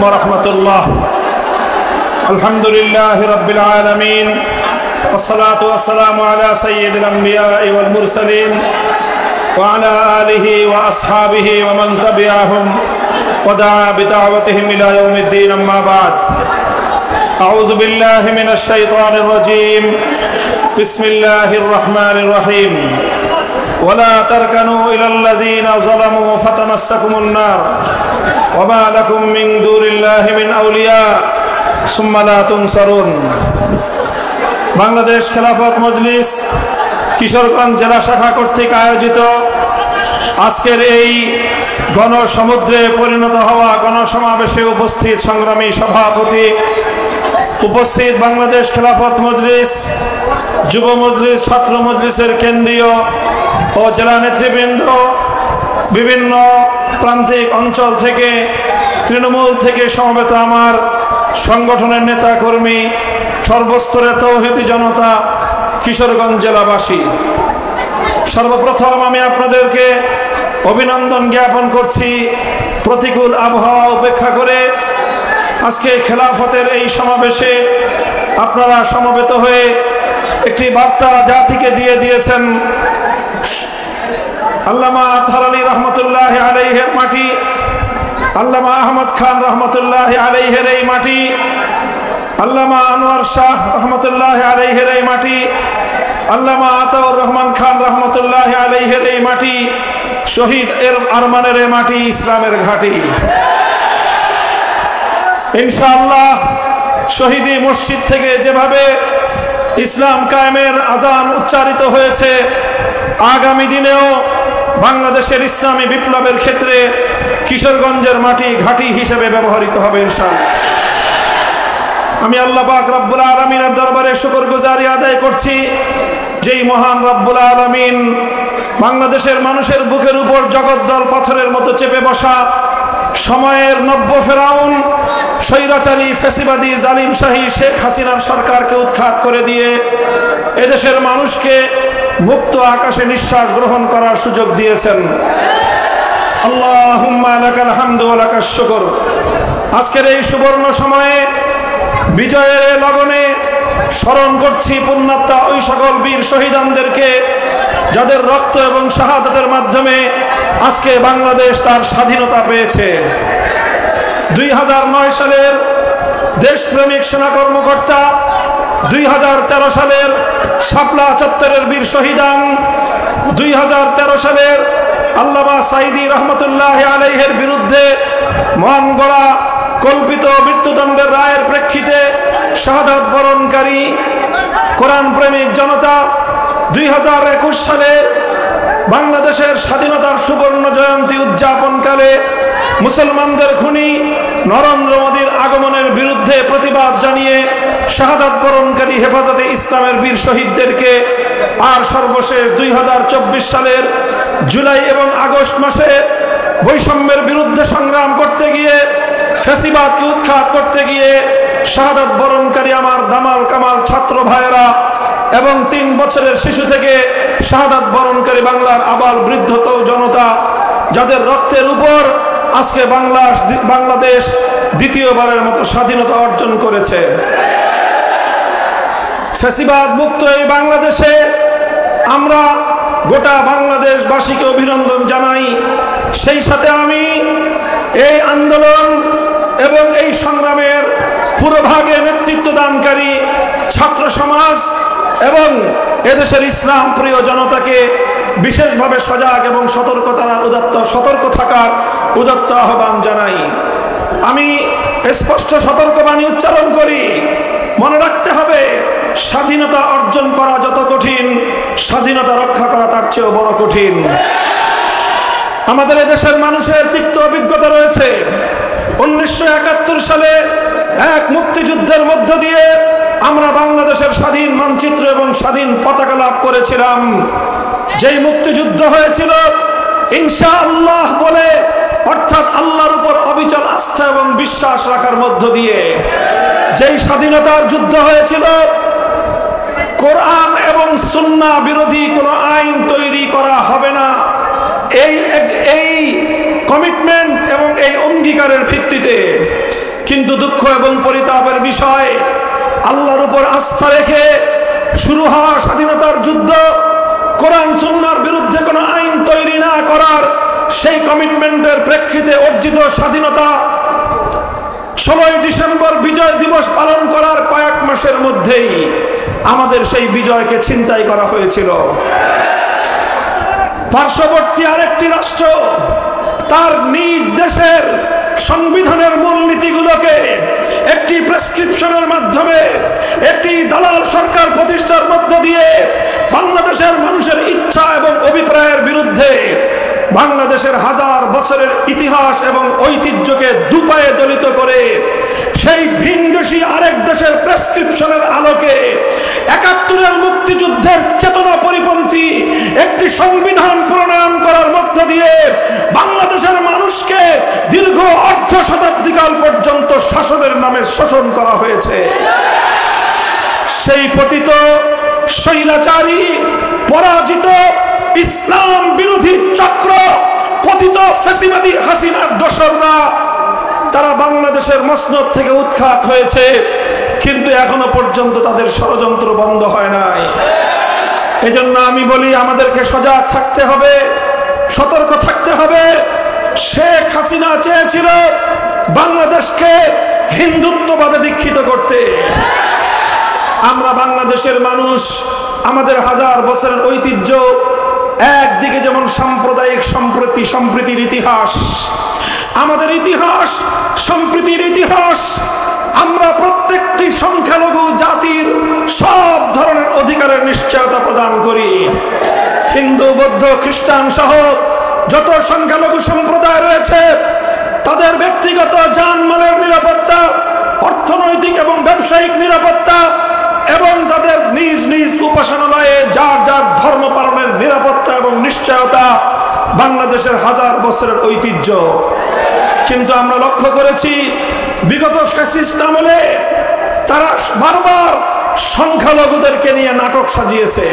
ওয়া রাহমাতুল্লাহ। আলহামদুলিল্লাহি রাব্বিল আলামিন ওয়াসসালাতু ওয়াসসালামু আলা সাইয়্যিদিল আমবিয়া'i ওয়াল মুরসালিন ওয়া আলা আলিহি ওয়া আসহাবিহি ওয়া মান তাবি'আহুম ওয়া দা'a বিদা'ওয়াতিহিম ইলা ইয়াউমিদ্দিন, আম্মা বা'দ। আউযু বিল্লাহি মিনাশ শাইতানির রাজীম। বিসমিল্লাহির রাহমানির রহিম। ওয়ালা তারকানু ইলাল্লাযীনা যালামু ফাতামাসসাকুমুন নার ওয়া মা লাকুম মিন দুনিল্লাহি মিন আউলিয়া সুম্মা লা তুনসারুন। বাংলাদেশ খেলাফত মজলিস কিশোরগঞ্জ জেলা শাখা কর্তৃক আয়োজিত আজকের এই গণসমুদ্রে পরিণত হওয়া গণসমাবেশে উপস্থিত সংগ্রামী সভাপতি, উপস্থিত বাংলাদেশ খেলাফত মজলিস, যুব মজলিস, ছাত্র মজলিসের কেন্দ্রীয় ও জেলা নেতৃবৃন্দ, বিভিন্ন প্রান্তিক অঞ্চল থেকে, তৃণমূল থেকে সমবেত আমার সংগঠনের নেতা কর্মী, সর্বস্তরের তৌহিদি জনতা, কিশোরগঞ্জ জেলাবাসী, সর্বপ্রথম আমি আপনাদেরকে অভিনন্দন জ্ঞাপন করছি। প্রতিকূল আবহাওয়া উপেক্ষা করে আজকে খেলাফতের এই সমাবেশে আপনারা সমবেত হয়ে একটি বার্তা জাতিকে দিয়ে দিয়েছেন। আল্লামা আতহার আলী রহমতুল্লাহ আলাইহের মাটি, আল্লামা আহমদ খান রহমতুল্লাহ আলাইহের এই মাটি, আল্লামা আনোয়ার শাহ রহমতুল্লাহ আলাইহের এই মাটি, আল্লামা আতাউর রহমান খান রহমতুল্লাহ আলাইহের এই মাটি, শহীদ এর আরমানের এই মাটি ইসলামের ঘাঁটি। ইনশাআল্লাহ শহীদি মসজিদ থেকে যেভাবে ইসলাম কায়েমের আজান উচ্চারিত হয়েছে, আগামী দিনেও বাংলাদেশের ইসলামী বিপ্লবের ক্ষেত্রে কিশোরগঞ্জের মাটি ঘাঁটি হিসেবে ব্যবহৃত হবে ইনশাআল্লাহ। আমি আল্লাহ পাক রব্বুল আলামিনের দরবারে শুকরগুজারি আদায় করছি, যেই মহান রব্বুল আলামিন বাংলাদেশের মানুষের বুকের উপর জগদ্দল পাথরের মতো চেপে বসা সময়ের নব্য ফেরাউন, স্বৈরাচারী, ফ্যাসিবাদী, জালিম শাহী শেখ হাসিনার সরকারকে উৎখাত করে দিয়ে এদেশের মানুষকে মুক্ত আকাশে নিঃশ্বাস গ্রহণ করার সুযোগ দিয়েছেন। আল্লাহুম্মা লাকাল হামদু ওয়া লাকাশ শুকর। আজকের এই সুবর্ণ সময়ে বিজয়ের লগনে স্মরণ করছি পুণ্যাত্মা ওই সকল বীর শহীদানদেরকে, যাদের রক্ত এবং শাহাদাতের মাধ্যমে আজকে বাংলাদেশ তার স্বাধীনতা পেয়েছে। 2009 সালের দেশপ্রেমিক সেনা কর্মকর্তা, 2013 সালের শাপলা চত্বরের বীর শহীদান, 2013 সালের আল্লামা সাইদি রহমতুল্লাহ আলাইহের বিরুদ্ধে মহানগড়া কল্পিত মৃত্যুদণ্ডের রায়ের প্রেক্ষিতে শাহাদাত বরণকারী কোরআন প্রেমিক জনতা, 2021 সালে বাংলাদেশের স্বাধীনতার সুবর্ণ জয়ন্তী উদযাপনকালে মুসলমানদের খুনি নরেন্দ্র মোদীর আগমনের বিরুদ্ধে প্রতিবাদ জানিয়ে শাহাদাত বরণকারী হেফাজতে ইসলামের বীর শহীদদেরকে, আর সর্বশেষ 2024 সালের জুলাই এবং আগস্ট মাসে বৈষম্যের বিরুদ্ধে সংগ্রাম করতে গিয়ে, ফ্যাসিবাদকে উৎখাত করতে গিয়ে শাহাদাত বরণকারী আমার দামাল কামাল ছাত্র ভাইয়েরা এবং 3 বছরের শিশু থেকে শাহাদাত বরণকারী বাংলার আবাল বৃদ্ধ জনতা, যাদের রক্তের উপর আজকে বাংলাদেশ দ্বিতীয়বারের মতো স্বাধীনতা অর্জন করেছে। ফ্যাসিবাদ মুক্ত এই বাংলাদেশে আমরা গোটা বাংলাদেশবাসীকে অভিনন্দন জানাই। সেই সাথে আমি এই আন্দোলন এবং এই সংগ্রামের পুরোভাগে নেতৃত্ব দানকারী ছাত্র সমাজ এবং এদেশের ইসলাম প্রিয় জনতাকে বিশেষভাবে সজাগ এবং সতর্ক থাকার উদাত্ত আহ্বান জানাই। আমি স্পষ্ট সতর্কবাণী উচ্চারণ করি, মনে রাখতে হবে স্বাধীনতা অর্জন করা যত কঠিন, স্বাধীনতা রক্ষা করা তার চেয়েও বড় কঠিন। আমাদের এদেশের মানুষের তিক্ত অভিজ্ঞতা রয়েছে। 1971 সালে এক মুক্তিযুদ্ধের মধ্য দিয়ে আমরা বাংলাদেশের স্বাধীন মানচিত্র এবং স্বাধীন পতাকা লাভ করেছিলাম। যেই মুক্তিযুদ্ধ হয়েছিল ইনশাআল্লাহ বলে, অর্থাৎ আল্লাহর উপর অবিচল আস্থা এবং বিশ্বাস রাখার মধ্য দিয়ে। যেই স্বাধীনতার যুদ্ধ হয়েছিল কোরআন এবং সুন্নাহ বিরোধী কোনো আইন তৈরি করা হবে না, এই কমিটমেন্ট এবং এই অঙ্গীকারের ভিত্তিতে দুঃখ এবং পরিতাপের বিষয়, আল্লাহর উপর আস্থা রেখে শুরু হওয়া স্বাধীনতার যুদ্ধ, কোরআন সুন্নাহর বিরুদ্ধে কোনো আইন তৈরি না করার সেই কমিটমেন্টের প্রেক্ষিতে অর্জিত স্বাধীনতা 16ই ডিসেম্বর বিজয় দিবস পালন করার কয়েক মাসের মধ্যেই আমাদের সেই বিজয়কে ছিনতাই করা হয়েছিল। পার্শ্ববর্তী আরেকটি রাষ্ট্র তার নিজ দেশের সংবিধানের মূলনীতিগুলোকে একটি প্রেসক্রিপশনের মাধ্যমে, একটি দালাল সরকার প্রতিষ্ঠার মধ্য দিয়ে বাংলাদেশের মানুষের ইচ্ছা এবং অভিপ্রায়ের বিরুদ্ধে বাংলাদেশের হাজার বছরের ইতিহাস এবং ঐতিহ্যকে দুপায়ে দলিত করে সেই ভিনদেশী আরেক দেশের প্রেসক্রিপশনের আলোকে ৭১-এর মুক্তিযুদ্ধের চেতনা পরিপন্থী একটি সংবিধান প্রণয়ন করার মধ্য দিয়ে বাংলাদেশের মানুষকে দীর্ঘ অর্ধ শতাব্দীকাল পর্যন্ত শাসনের নামে শোষণ করা হয়েছে। সেই পতিত, স্বৈরাচারী, পরাজিত ইসলাম বিরোধী চক্র, পতিত ফ্যাসিবাদী হাসিনার দোসররা তারা বাংলাদেশের মসনদ থেকে উৎখাত হয়েছে, কিন্তু এখনো পর্যন্ত তাদের ষড়যন্ত্র বন্ধ হয় নাই। এজন্য আমি বলি, আমাদেরকে সজাগ থাকতে হবে, সতর্ক থাকতে হবে। শেখ হাসিনা চেয়েছিল বাংলাদেশকে হিন্দুত্ববাদে দীক্ষিত করতে। আমরা বাংলাদেশের মানুষ, আমাদের হাজার বছরের ঐতিহ্য, একদিকে যেমন সাম্প্রদায়িক সম্প্রীতির ইতিহাস, আমাদের ইতিহাস সম্প্রীতির ইতিহাস। আমরা প্রত্যেকটি সংখ্যালঘু জাতির সব ধরনের অধিকারের নিশ্চয়তা প্রদান করি। হিন্দু, বৌদ্ধ, খ্রিস্টান সহ যত সংখ্যালঘু সম্প্রদায় রয়েছে তাদের ব্যক্তিগত জানমালের নিরাপত্তা, অর্থনৈতিক এবং ব্যবসায়িক নিরাপত্তা এবং তাদের নিজ নিজ উপাসনালয়ে যার যার ধর্ম পালনের নিরাপত্তা এবং নিশ্চয়তা বাংলাদেশের হাজার বছরের ঐতিহ্য। কিন্তু আমরা লক্ষ্য করেছি বিগত ফ্যাসিস্ট আমলে তারা বারবার সংখ্যালঘুদেরকে নিয়ে নাটক সাজিয়েছে।